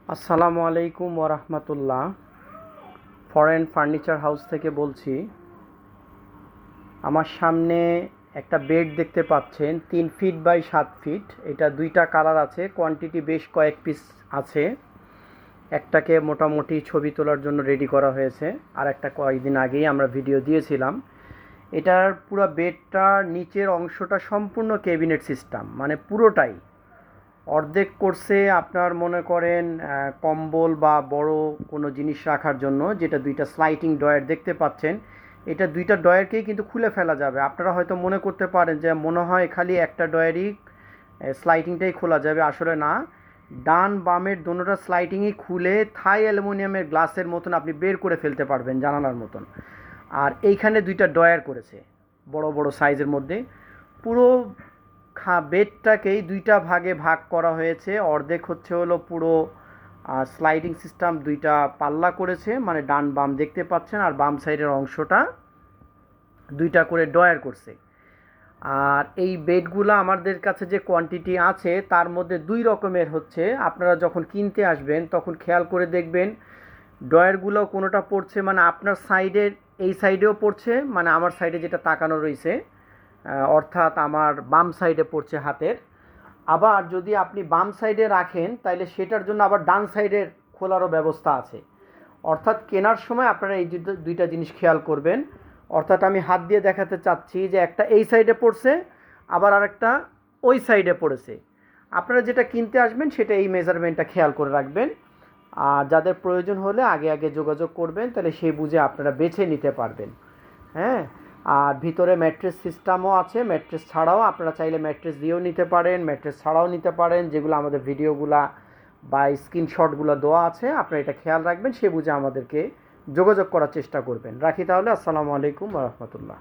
আসসালামু আলাইকুম ওরহমতুল্লাহ। ফরেন ফার্নিচার হাউস থেকে বলছি। আমার সামনে একটা বেড দেখতে পাচ্ছেন, 3 ফিট বাই 7 ফিট। এটা দুইটা কালার আছে, কোয়ান্টিটি বেশ কয়েক পিস আছে। একটাকে মোটামুটি ছবি তোলার জন্য রেডি করা হয়েছে, আর একটা কয়েকদিন আগেই আমরা ভিডিও দিয়েছিলাম। এটার পুরো বেডটার নিচের অংশটা সম্পূর্ণ ক্যাবিনেট সিস্টেম, মানে পুরোটাই অর্ধেক করছে আপনার মনে করেন কম্বল বা বড় কোনো জিনিস রাখার জন্য, যেটা দুইটা স্লাইডিং ডয়ার দেখতে পাচ্ছেন। এটা দুইটা ডয়ারকেই কিন্তু খুলে ফেলা যাবে। আপনারা হয়তো মনে করতে পারেন যে মনে হয় খালি একটা ডয়ারই স্লাইডিংটাই খোলা যাবে, আসলে না। ডান বামের দোনোটা স্লাইডিংই খুলে থাই অ্যালুমিনিয়ামের গ্লাসের মতন আপনি বের করে ফেলতে পারবেন, জানালার মতন। আর এইখানে দুইটা ডয়ার করেছে বড় বড় সাইজের মধ্যে। পুরো বেডটাকেই দুইটা ভাগে ভাগ করা হয়েছে। অর্ধেক হচ্ছে হলো পুরো স্লাইডিং সিস্টেম, দুইটা পাল্লা করেছে, মানে ডান বাম দেখতে পাচ্ছেন। আর বাম সাইডের অংশটা দুইটা করে ডয়ার করছে। আর এই বেডগুলো আমাদের কাছে যে কোয়ান্টিটি আছে তার মধ্যে দুই রকমের হচ্ছে। আপনারা যখন কিনতে আসবেন তখন খেয়াল করে দেখবেন ডয়ারগুলো কোনোটা পড়ছে মানে আপনার সাইডের এই সাইডেও পড়ছে, মানে আমার সাইডে যেটা তাকানো রয়েছে, অর্থাৎ আমার বাম সাইডে পড়ছে হাতের। আবার যদি আপনি বাম সাইডে রাখেন তাহলে সেটার জন্য আবার ডান সাইডের খোলারও ব্যবস্থা আছে। অর্থাৎ কেনার সময় আপনারা এই দুইটা জিনিস খেয়াল করবেন। অর্থাৎ আমি হাত দিয়ে দেখাতে চাচ্ছি যে একটা এই সাইডে পড়ছে, আবার আরেকটা ওই সাইডে পড়েছে। আপনারা যেটা কিনতে আসবেন সেটা এই মেজারমেন্টটা খেয়াল করে রাখবেন। আর যাদের প্রয়োজন হলে আগে আগে যোগাযোগ করবেন, তাহলে সেই বুঝে আপনারা বেছে নিতে পারবেন। হ্যাঁ, আর ভিতরে ম্যাট্রেস সিস্টেমও আছে। ম্যাট্রেস ছাড়াও আপনারা চাইলে ম্যাট্রেস দিয়েও নিতে পারেন, ম্যাট্রেস ছাড়াও নিতে পারেন, যেগুলো আমাদের ভিডিওগুলা বা স্ক্রিনশটগুলো দেওয়া আছে। আপনারা এটা খেয়াল রাখবেন, সে বুঝে আমাদেরকে যোগাযোগ করার চেষ্টা করবেন। রাখি তাহলে, আসসালামু আলাইকুম ওয়া রাহমাতুল্লাহ।